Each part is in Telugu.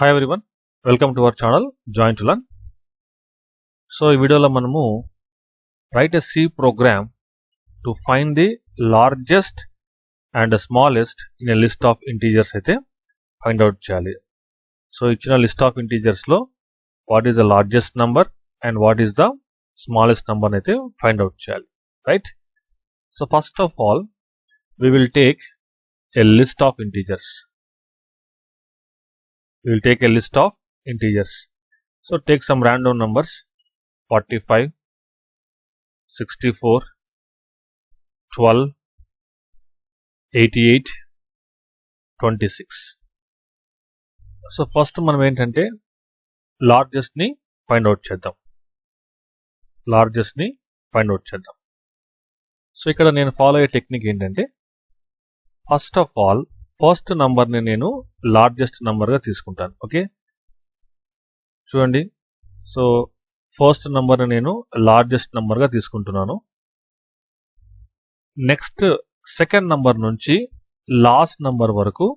Hi everyone, welcome to our channel Join to Learn. So ఈ వీడియోలో మనము write a C program to find the largest and the smallest in a list of integers అయితే find out చేయాలి. సో ఇచ్చిన లిస్ట్ ఆఫ్ ఇంటీజర్స్ లో what is the largest number and what is the smallest number అయితే ఫైండ్ అవుట్ చేయాలి, right? So first of all we will take a list of integers. We will take a list of integers. So take some random numbers 45, 64, 12, 88, 26. So first మనం ఏంటంటే లార్జెస్ట్ ని ఫైండ్ అవుట్ చేద్దాం. సో ఇక్కడ నేను ఫాలో అయ్యే టెక్నిక్ ఏంటంటే ఫస్ట్ ఆఫ్ ఆల్ ఫస్ట్ నంబర్ని నేను లార్జెస్ట్ నంబర్గా తీసుకుంటాను. ఓకే, చూడండి. సో ఫస్ట్ నంబర్ని నేను లార్జెస్ట్ నంబర్గా తీసుకుంటున్నాను. నెక్స్ట్ సెకండ్ నంబర్ నుంచి లాస్ట్ నంబర్ వరకు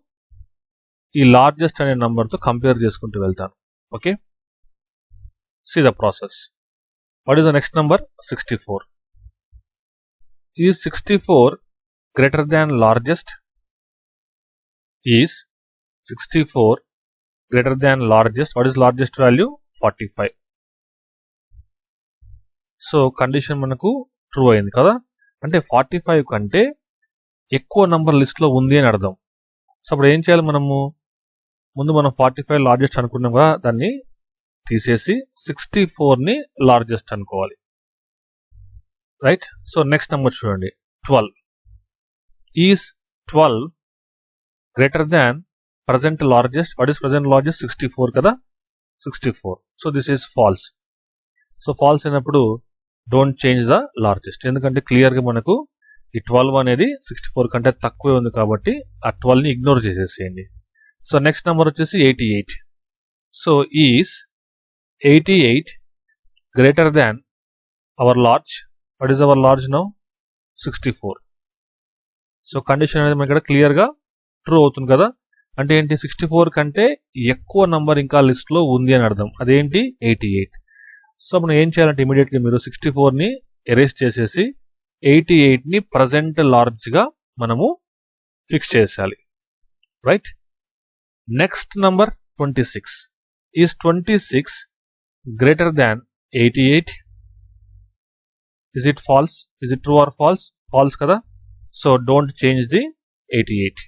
ఈ లార్జెస్ట్ అనే నంబర్తో కంపేర్ చేసుకుంటూ వెళ్తాను. Okay, see the process. What is the next number? 64. Is 64 greater than largest? Is 64 greater than largest? What is largest value? 45. So condition మనకు ట్రూ అయింది కదా, అంటే 45 కంటే ఎక్కువ నంబర్ లిస్ట్ లో ఉంది అని అర్థం. సో అప్పుడు ఏం చేయాలి మనము? ముందు మనం 45 లార్జెస్ట్ అనుకున్నాం కదా, దాన్ని తీసేసి 64 ని లార్జెస్ట్ అనుకోవాలి, రైట్? సో నెక్స్ట్ నెంబర్ చూడండి, 12. Is 12 greater than present largest? What is present largest? 64 కదా, 64. So this is false. So false అయినప్పుడు డోంట్ చేంజ్ ద లార్జెస్ట్, ఎందుకంటే క్లియర్గా మనకు ఈ 12 అనేది 64 కంటే తక్కువే ఉంది కాబట్టి ఆ 12ని ఇగ్నోర్ చేసేసేయండి. సో నెక్స్ట్ నెంబర్ వచ్చేసి 88. So is 88 greater than hour large? What is our large now? 64. So condition అనేది మనకి ఇక్కడ క్లియర్గా ట్రూ అవుతుంది కదా, అంటే ఏంటి? 64 కంటే ఎక్కువ నంబర్ ఇంకా లిస్ట్ లో ఉంది అని అర్థం. అదేంటి? 88. సో మనం ఏం చేయాలంటే ఇమీడియట్ గా మీరు 64 ని ఎరేస్ చేసేసి 88 ని ప్రజెంట్ లార్జ్ గా మనము ఫిక్స్ చేసేయాలి, right? Next number 26. Is 26 greater than 88? Is it false? Is it true or false? False కదా, సో డోంట్ చేంజ్ ది 88.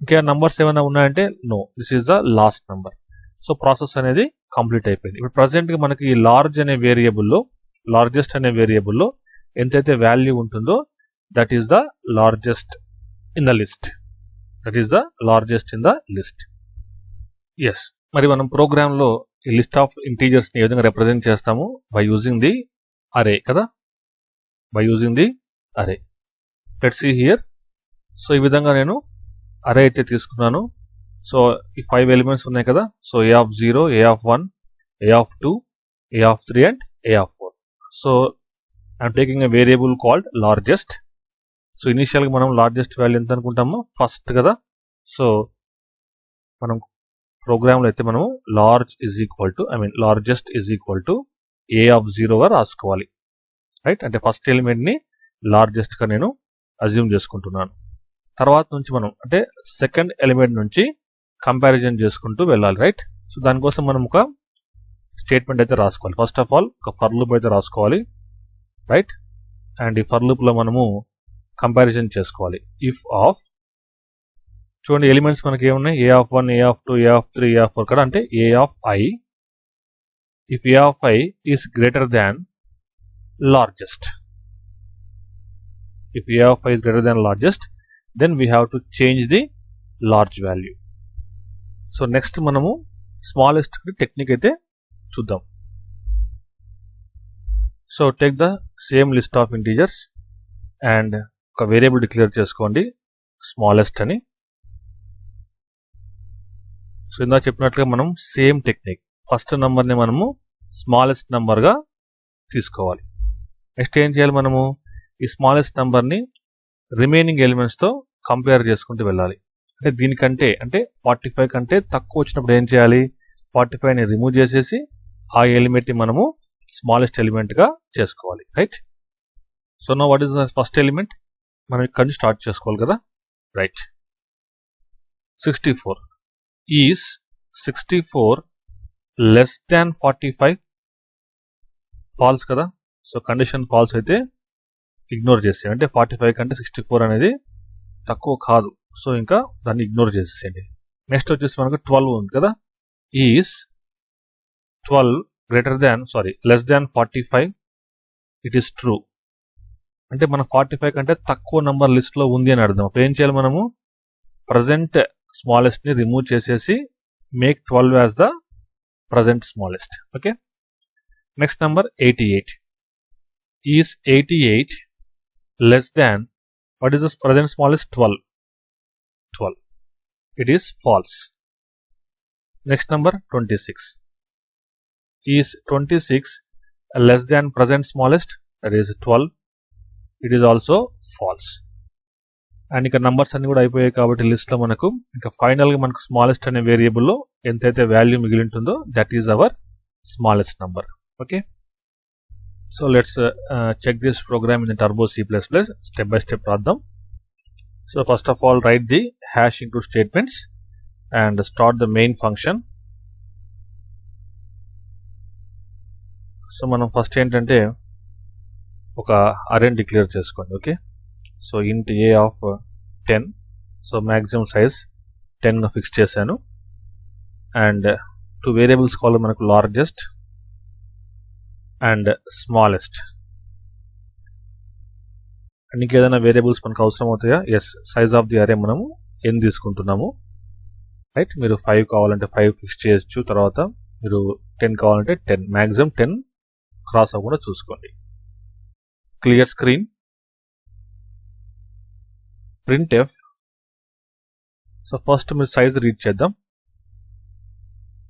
ఇంకా నంబర్స్ ఏమైనా ఉన్నాయంటే no, this is the last number. So process అనేది కంప్లీట్ అయిపోయింది. ఇప్పుడు ప్రజెంట్ గా మనకి ఈ లార్జ్ అనే వేరియబుల్లో, లార్జెస్ట్ అనే వేరియబుల్లో ఎంతైతే వాల్యూ ఉంటుందో that is the largest in the list. Yes, మరి మనం ప్రోగ్రామ్ లో ఈ లిస్ట్ ఆఫ్ ఇంటీజర్స్ ని ఏ విధంగా రిప్రజెంట్ చేస్తాము? బై యూజింగ్ ది అరే కదా, లెట్స్ సీ హియర్. సో ఈ విధంగా నేను అరే అయితే తీసుకున్నాను. సో ఈ 5 ఎలిమెంట్స్ ఉన్నాయి కదా, so a of 0, a of 1, a of 2, a of 3 and a of 4. So I'm taking a variable called largest. So ఇనిషియల్గా మనం లార్జెస్ట్ వాల్యూ ఎంత అనుకుంటాము? ఫస్ట్ కదా. సో మనం ప్రోగ్రామ్లో అయితే మనము largest is equal to a of 0గా రాసుకోవాలి, రైట్? అంటే ఫస్ట్ ఎలిమెంట్ని లార్జెస్ట్గా నేను అజ్యూమ్ చేసుకుంటున్నాను. తర్వాత నుంచి మనం అంటే సెకండ్ ఎలిమెంట్ నుంచి కంపారిజన్ చేసుకుంటూ వెళ్ళాలి, రైట్? సో దానికోసం మనం ఒక స్టేట్మెంట్ అయితే రాసుకోవాలి. ఫస్ట్ ఆఫ్ ఆల్ ఒక ఫర్ లూప్ అయితే రాసుకోవాలి, రైట్? అండ్ ఈ ఫర్ లూప్లో మనము కంపారిజన్ చేసుకోవాలి. ఇఫ్ ఆఫ్, చూడండి ఎలిమెంట్స్ మనకి ఏమున్నాయి? a of 1, a of 2, a of 3, a of 4 కదా, అంటే a of i. If a of i is greater than largest, then we have to change the large value. So next మనము స్మాలెస్ట్ టెక్నిక్ అయితే చూద్దాం. So take the same list of integers and ఒక వేరియబుల్ డిక్లేర్ చేసుకోండి స్మాలెస్ట్ అని. సో ఇందా చెప్పినట్లుగా మనం సేమ్ టెక్నిక్, ఫస్ట్ నంబర్ని మనము స్మాలెస్ట్ నంబర్గా తీసుకోవాలి. నెక్స్ట్ ఏం చేయాలి? మనము ఈ స్మాలెస్ట్ నంబర్ని రిమైనింగ్ ఎలిమెంట్స్తో కంపేర్ చేసుకుంటూ వెళ్ళాలి. అంటే దీనికంటే అంటే 45 కంటే తక్కువ వచ్చినప్పుడు ఏం చేయాలి? 45ని రిమూవ్ చేసేసి ఆ ఎలిమెంట్ని మనము స్మాలెస్ట్ ఎలిమెంట్గా చేసుకోవాలి, right? So no what is the first ఎలిమెంట్? మనం ఇక్కడ నుంచి స్టార్ట్ చేసుకోవాలి కదా, right? 64. Is 64 less than 45? False కదా. సో కండిషన్ ఫాల్స్ అయితే ఇగ్నోర్ చేసేయండి. అంటే 45 కంటే 64 అనేది తక్కువ కాదు. సో ఇంకా దాన్ని ఇగ్నోర్ చేసేయండి. నెక్స్ట్ వచ్చేసి మనకు 12 ఉంది కదా. Is 12 less than 45? It is true. అంటే మన 45 కంటే తక్కువ నంబర్ లిస్ట్లో ఉంది అని అర్థం. అప్పుడు ఏం చేయాలి మనము? ప్రజెంట్ స్మాలెస్ట్ ని రిమూవ్ చేసేసి make 12 as the present smallest. Okay. Next number 88. Is 88 less than what is the present smallest? 12. It is false. Next number 26. Is 26 less than present smallest? That is 12. It is also false. And ఇక్కడ నంబర్స్ అన్ని కూడా అయిపోయాయి కాబట్టి లిస్ట్లో మనకు ఇంకా ఫైనల్గా మనకు స్మాలెస్ట్ అనే వేరియబుల్లో ఎంతైతే వాల్యూ మిగిలి ఉంటుందో that is our smallest number. Okay. So let's check this program in Turbo C++. Step by step రాద్దాం. So first of all, write the hash include statements and start the main function. So మనం ఫస్ట్ ఏంటంటే ఒక అరేని డిక్లేర్ చేసుకోండి. Okay. So int a of 10. So maximum size 10 గా ఫిక్స్ చేశాను. అండ్ 2 వేరియబుల్స్ కావాలి మనకు, లార్జెస్ట్ అండ్ స్మాలెస్ట్. నీకు ఏదైనా వేరియబుల్స్ మనకు అవసరం అవుతాయా? ఎస్. సైజ్ ఆఫ్ ది అరే మనము n తీసుకుంటున్నాము, రైట్? మీరు 5 కావాలంటే 5 ఫిక్స్ చేయొచ్చు. తర్వాత మీరు 10 కావాలంటే 10. మ్యాక్సిమం 10 క్రాస్ అవ్వకుండా చూసుకోండి. Clear screen. printf. So first మీరు సైజ్ రీడ్ చేద్దాం.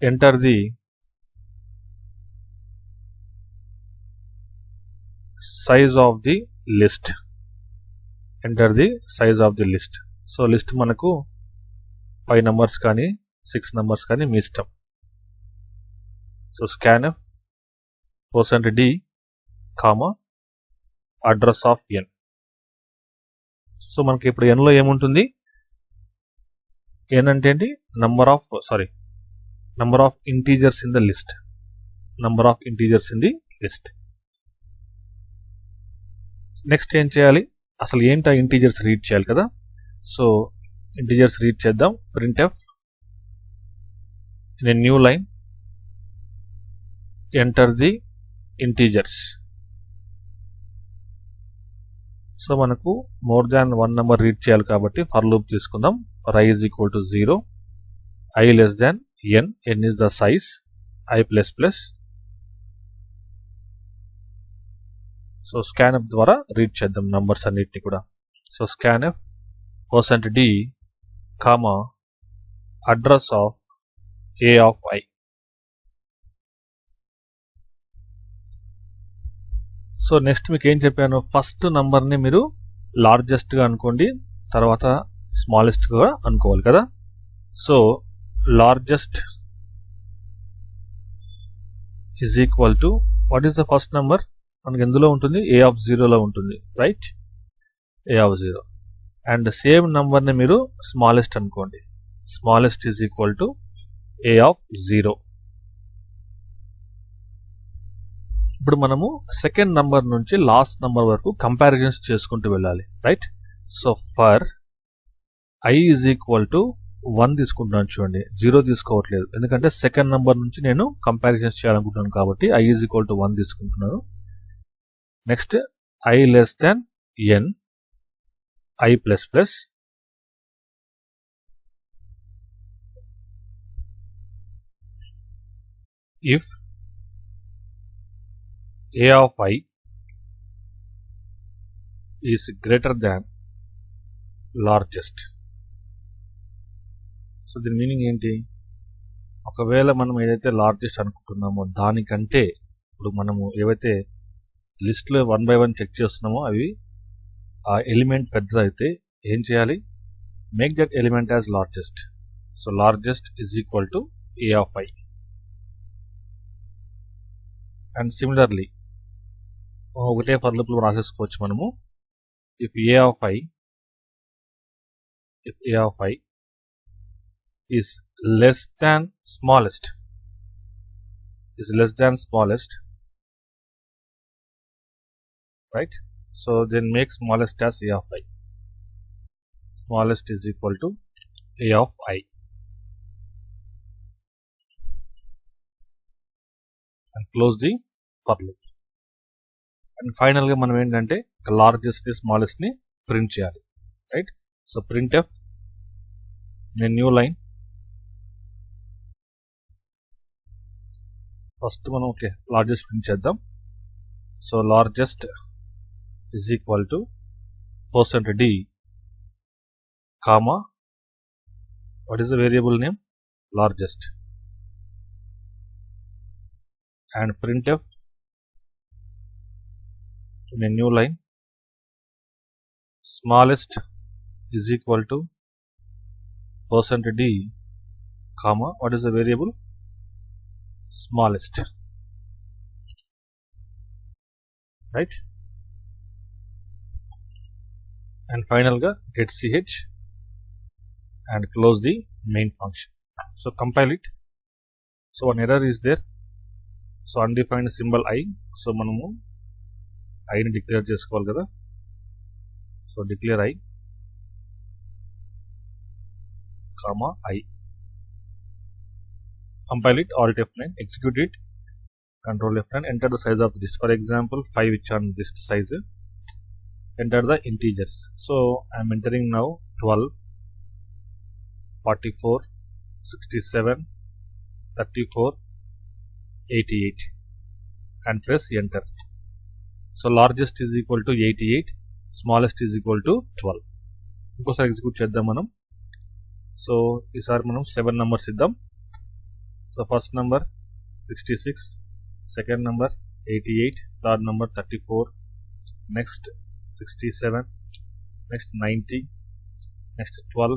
Enter the size of the list. Enter the size of the list. So list మనకు 5 నంబర్స్ కానీ 6 నంబర్స్ కానీ మీ ఇష్టం. So scanf %d, address of n. So మనకి ఇప్పుడు n లో ఏముంటుంది? n అంటే ఏంటి? Number of integers in the list. Number of integers in the list. Next ఏం చేయాలి? అసలు ఏంటి ఆ ఇంటీజర్స్ రీడ్ చేయాలి కదా. సో ఇంటీజర్స్ రీడ్ చేద్దాం. printf in a new line enter the integers. So మనకు మోర్ దాన్ 1 నెంబర్ రీడ్ చేయాలి కాబట్టి ఫర్ లూప్ తీసుకుందాం. for i is equal to 0, i less than n, n is the size, i plus plus. So scanf ద్వారా రీడ్ చేద్దాం నంబర్స్ అన్నిటిని కూడా. So scanf %d, address of a of i. So next మీకు ఏం చెప్పాను? ఫస్ట్ నంబర్ని మీరు లార్జెస్ట్గా అనుకోండి, తర్వాత స్మాలెస్ట్గా అనుకోవాలి కదా. So largest is equal to what is the first number? మనకి ఎందులో ఉంటుంది? a of 0లో ఉంటుంది, right? a of 0. And same నంబర్ని మీరు స్మాలెస్ట్ అనుకోండి. Smallest is equal to a of 0. ఇప్పుడు మనము సెకండ్ నంబర్ నుంచి లాస్ట్ నంబర్ వరకు కంపారిజన్స్ చేసుకుంటూ వెళ్ళాలి, right? So for i is equal to 1 తీసుకుంటున్నాను. చూడండి, 0 తీసుకోవట్లేదు, ఎందుకంటే సెకండ్ నంబర్ నుంచి నేను కంపారిజన్స్ చేయాలనుకుంటున్నాను కాబట్టి i ఈజ్ ఈక్వల్ టు 1 తీసుకుంటున్నాను. Next i less than n, i plus plus. If a of i is greater than largest. So దీని మీనింగ్ ఏంటి? ఒకవేళ మనం ఏదైతే లార్జెస్ట్ అనుకుంటున్నామో దానికంటే ఇప్పుడు మనము ఏవైతే లిస్ట్లో 1 by 1 చెక్ చేస్తున్నామో అవి ఆ ఎలిమెంట్ పెద్దదైతే ఏం చేయాలి? make that element as largest. So largest is equal to a of I. And similarly, ఒకటే ఫర్ లూప్ లో రాసేసుకోవచ్చు మనము. if a of I is less than smallest, right? So then make smallest as a of I. Smallest is equal to a of I. And close the for loop. And finally మనం ఏంటంటే లార్జెస్ట్ ని స్మాలెస్ట్ ని ప్రింట్ చేయాలి, right? So printf in a new line. First మనం లార్జెస్ట్ ప్రింట్ చేద్దాం. So largest is equal to %d comma, what is the variable name? Largest. And printf in a new line, smallest is equal to %d comma, what is the variable? Smallest, right? And final ga get ch and close the main function. So compile it. So one error is there. So undefined symbol I. So manamu I ni declare chesukovali kada. So declare I comma I. Compile it, alt F9, execute it, control F9, enter the size of list. For example 5 which on list size. Enter the integers. So I am entering now 12, 44, 67, 34, 88 and press enter. So largest is equal to 88, smallest is equal to 12. ఇంకోసారి ఎగ్జిక్యూట్ చేద్దాం మనం. సో ఈసారి మనం 7 numbers ఇద్దాం. So first number 66, second number 88, third number 34, next 67, next 90, next 12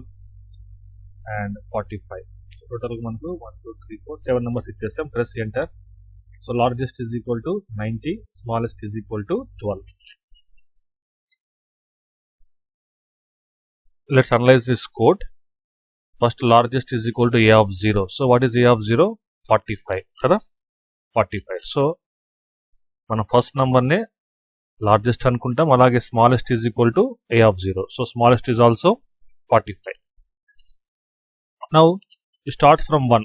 and 45. So total మనకు 1 2 3 4 7 numbers ఇచ్చేసాం. Press enter. So largest is equal to 90, smallest is equal to 12. Let's analyze this code. First largest is equal to a of 0. So what is a of 0? 45 కదా, 45. సో మన ఫస్ట్ నంబర్ నే లార్జెస్ట్ అనుకుంటాం, అలాగే smallest is equal to a of 0. So smallest is also 45. Now you start from 1,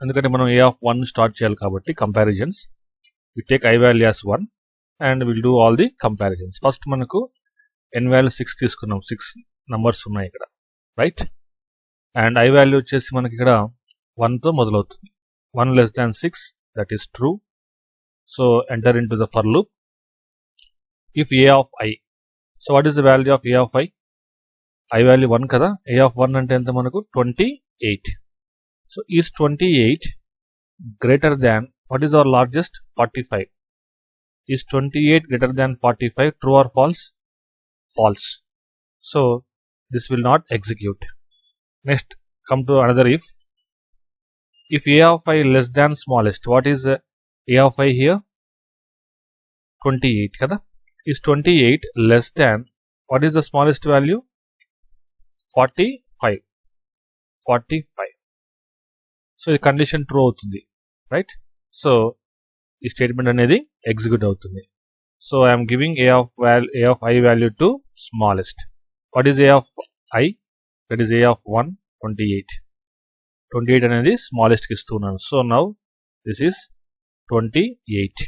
ఎందుకంటే మనం a of 1 స్టార్ట్ చేయాలి కాబట్టి comparisons. We take I value as 1 and will do all the comparisons. First మనకు n వాల్యూ 6 తీసుకున్నాం, 6 నంబర్స్ ఉన్నాయి ఇక్కడ, రైట్? అండ్ I వాల్యూ వచ్చేసి మనకి ఇక్కడ 1 తో మొదలవుతుంది. 1 less than 6, that is true. So enter into the for loop. If a of I, so what is the value of a of I? I value 1 kada, a of 1 ante enta manaku 28. So is 28 greater than, what is our largest? 45. Is 28 greater than 45? True or false? False. So this will not execute. Next come to another if. If a of I less than smallest, what is a of I here? 28 kada. Is 28 less than, what is the smallest value? 45. 45. So the condition true అవుతుంది, right? So ఈ స్టేట్మెంట్ అనేది ఎగ్జిక్యూట్ అవుతుంది. So I am giving a of I value to smallest. What is a of I? That is a of 1, 28. 28 అనేది smallest కి ఇస్తున్నాను. So now this is 28.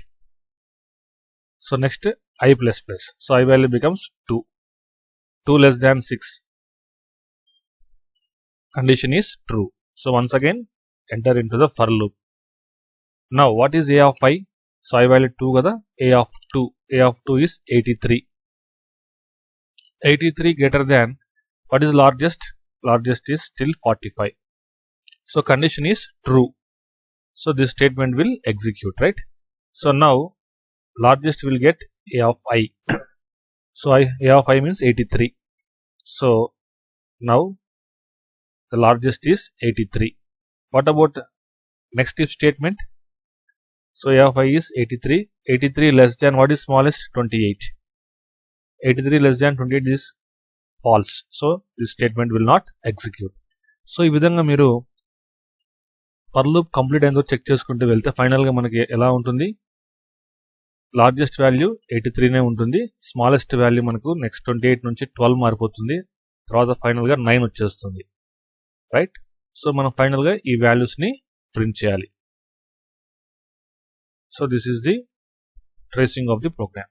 So next I plus plus. So I value becomes 2. 2 less than 6. Condition is true. So once again enter into the for loop. Now what is a of I? So I value 2 kada, a of 2. A of 2 is 83. 83 greater than, what is largest? Largest is still 45. So condition is true. So this statement will execute, right? So now largest will get a of I. So a of I means 83. So Now the largest is 83. What about next if statement? So a of I is 83. 83 less than what is smallest? 28. 83 less than 28 is false. So this statement will not execute. So ఈ విధంగా మీరు ఫర్ లూప్ కంప్లీట్ అయిందో చెక్ చేసుకుంటూ వెళ్తే ఫైనల్గా మనకి ఎలా ఉంటుంది? లార్జెస్ట్ వాల్యూ 83నే ఉంటుంది. స్మాలెస్ట్ వాల్యూ మనకు నెక్స్ట్ 28 నుంచి 12 మారిపోతుంది. తర్వాత ఫైనల్గా 9 వచ్చేస్తుంది. రైట్? సో మనం ఫైనల్గా ఈ వాల్యూస్ని ప్రింట్ చేయాలి. So this is the tracing of the program.